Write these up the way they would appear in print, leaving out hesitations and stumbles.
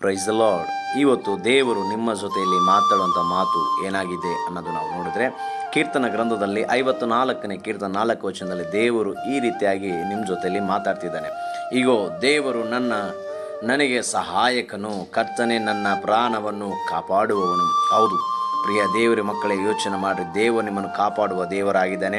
Praise the lord. ಇವತ್ತು ದೇವರು ನಿಮ್ಮ ಜೊತೆಯಲ್ಲಿ ಮಾತಾಡುವಂಥ ಮಾತು ಏನಾಗಿದೆ ಅನ್ನೋದು ನಾವು ನೋಡಿದ್ರೆ, ಕೀರ್ತನ ಗ್ರಂಥದಲ್ಲಿ 54ನೇ ಕೀರ್ತನ 4 ವಚನದಲ್ಲಿ ದೇವರು ಈ ರೀತಿಯಾಗಿ ನಿಮ್ಮ ಜೊತೆಯಲ್ಲಿ ಮಾತಾಡ್ತಿದ್ದಾನೆ. ಈಗೋ ದೇವರು ನನಗೆ ಸಹಾಯಕನು, ಕರ್ತನೇ ನನ್ನ ಪ್ರಾಣವನ್ನು ಕಾಪಾಡುವವನು. ಹೌದು ಪ್ರಿಯ ದೇವರ ಮಕ್ಕಳೇ, ಯೋಚನೆ ಮಾಡಿರಿ. ದೇವರು ನಿಮ್ಮನ್ನು ಕಾಪಾಡುವ ದೇವರಾಗಿದ್ದಾನೆ.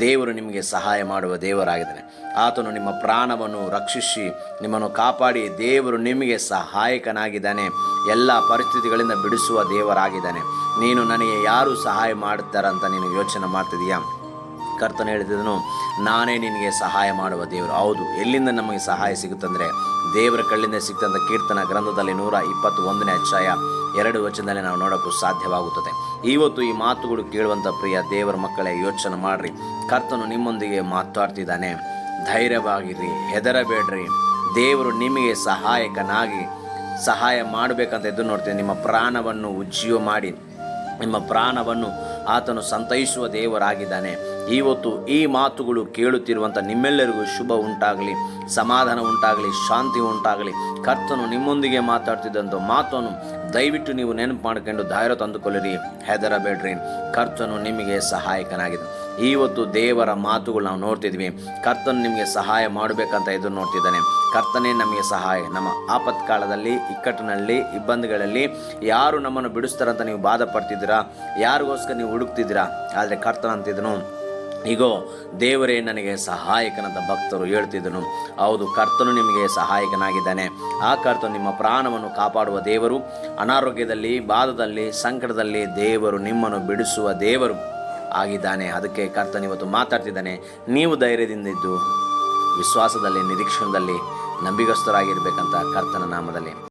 ದೇವರು ನಿಮಗೆ ಸಹಾಯ ಮಾಡುವ ದೇವರಾಗಿದ್ದಾನೆ. ಆತನು ನಿಮ್ಮ ಪ್ರಾಣವನ್ನು ರಕ್ಷಿಸಿ ನಿಮ್ಮನ್ನು ಕಾಪಾಡಿ ದೇವರು ನಿಮಗೆ ಸಹಾಯಕನಾಗಿದ್ದಾನೆ. ಎಲ್ಲ ಪರಿಸ್ಥಿತಿಗಳಿಂದ ಬಿಡಿಸುವ ದೇವರಾಗಿದ್ದಾನೆ. ನೀನು ನನಗೆ ಯಾರು ಸಹಾಯ ಮಾಡುತ್ತಾರಂತ ನೀನು ಯೋಚನೆ ಮಾಡ್ತಿದೀಯಾ? ಕರ್ತನು ಹೇಳಿದನು, ನಾನೇ ನಿನಗೆ ಸಹಾಯ ಮಾಡುವ ದೇವರು. ಹೌದು, ಎಲ್ಲಿಂದ ನಮಗೆ ಸಹಾಯ ಸಿಗುತ್ತಂದರೆ ದೇವರ ಕಳ್ಳಿಂದ ಸಿಗ್ತಂಥ ಕೀರ್ತನ ಗ್ರಂಥದಲ್ಲಿ 121ನೇ ಅಧ್ಯಾಯ 2 ವಚನದಲ್ಲಿ ನಾವು ನೋಡೋಕ್ಕೂ ಸಾಧ್ಯವಾಗುತ್ತದೆ. ಇವತ್ತು ಈ ಮಾತುಗಳು ಕೇಳುವಂಥ ಪ್ರಿಯ ದೇವರ ಮಕ್ಕಳೇ, ಯೋಚನೆ ಮಾಡಿರಿ. ಕರ್ತನು ನಿಮ್ಮೊಂದಿಗೆ ಮಾತಾಡ್ತಿದ್ದಾನೆ. ಧೈರ್ಯವಾಗಿರ್ರಿ, ಹೆದರಬೇಡ್ರಿ. ದೇವರು ನಿಮಗೆ ಸಹಾಯಕನಾಗಿ ಸಹಾಯ ಮಾಡಬೇಕಂತ ಎದ್ದು ನೋಡ್ತೀನಿ. ನಿಮ್ಮ ಪ್ರಾಣವನ್ನು ಉಜ್ಜೀವ ಮಾಡಿ ನಿಮ್ಮ ಪ್ರಾಣವನ್ನು ಆತನು ಸಂತೈಸುವ ದೇವರಾಗಿದ್ದಾನೆ. ಇವತ್ತು ಈ ಮಾತುಗಳು ಕೇಳುತ್ತಿರುವಂಥ ನಿಮ್ಮೆಲ್ಲರಿಗೂ ಶುಭ ಉಂಟಾಗಲಿ, ಸಮಾಧಾನ ಉಂಟಾಗಲಿ, ಶಾಂತಿ ಉಂಟಾಗಲಿ. ಕರ್ತನು ನಿಮ್ಮೊಂದಿಗೆ ಮಾತಾಡ್ತಿದ್ದಂಥ ಮಾತನ್ನು ದಯವಿಟ್ಟು ನೀವು ನೆನಪು ಮಾಡ್ಕೊಂಡು ಧೈರ್ಯ ತಂದುಕೊಳ್ಳಿರಿ, ಹೆದರಬೇಡ್ರಿ. ಕರ್ತನು ನಿಮಗೆ ಸಹಾಯಕನಾಗಿದೆ. ಇವತ್ತು ದೇವರ ಮಾತುಗಳು ನಾವು ನೋಡ್ತಿದ್ವಿ. ಕರ್ತನು ನಿಮಗೆ ಸಹಾಯ ಮಾಡಬೇಕಂತ ಎದುರು ನೋಡ್ತಿದ್ದಾನೆ. ಕರ್ತನೇ ನಮಗೆ ಸಹಾಯ. ನಮ್ಮ ಆಪತ್ಕಾಲದಲ್ಲಿ, ಇಕ್ಕಟ್ಟಿನಲ್ಲಿ, ಇಬ್ಬಂದಿಗಳಲ್ಲಿ ಯಾರು ನಮ್ಮನ್ನು ಬಿಡಿಸ್ತಾರಂತ ನೀವು ಬಾಧೆ ಪಡ್ತಿದ್ದೀರಾ? ಯಾರಿಗೋಸ್ಕರ ನೀವು ಹುಡುಕ್ತಿದ್ದೀರಾ? ಆದರೆ ಕರ್ತನ ಅಂತಿದ್ದನು, ಈಗೋ ದೇವರೇ ನನಗೆ ಸಹಾಯಕನಂತ ಭಕ್ತರು ಹೇಳ್ತಿದ್ದನು. ಹೌದು, ಕರ್ತನು ನಿಮಗೆ ಸಹಾಯಕನಾಗಿದ್ದಾನೆ. ಆ ಕರ್ತನು ನಿಮ್ಮ ಪ್ರಾಣವನ್ನು ಕಾಪಾಡುವ ದೇವರು. ಅನಾರೋಗ್ಯದಲ್ಲಿ, ಬಾಧದಲ್ಲಿ, ಸಂಕಟದಲ್ಲಿ ದೇವರು ನಿಮ್ಮನ್ನು ಬಿಡಿಸುವ ದೇವರು ಆಗಿದ್ದಾನೆ. ಅದಕ್ಕೆ ಕರ್ತನು ಇವತ್ತು ಮಾತಾಡ್ತಿದ್ದಾನೆ. ನೀವು ಧೈರ್ಯದಿಂದ ಇದ್ದು ವಿಶ್ವಾಸದಲ್ಲಿ, ನಿರೀಕ್ಷಣದಲ್ಲಿ ನಂಬಿಗಸ್ತರಾಗಿರ್ಬೇಕಂತ ಕರ್ತನ ನಾಮದಲ್ಲಿ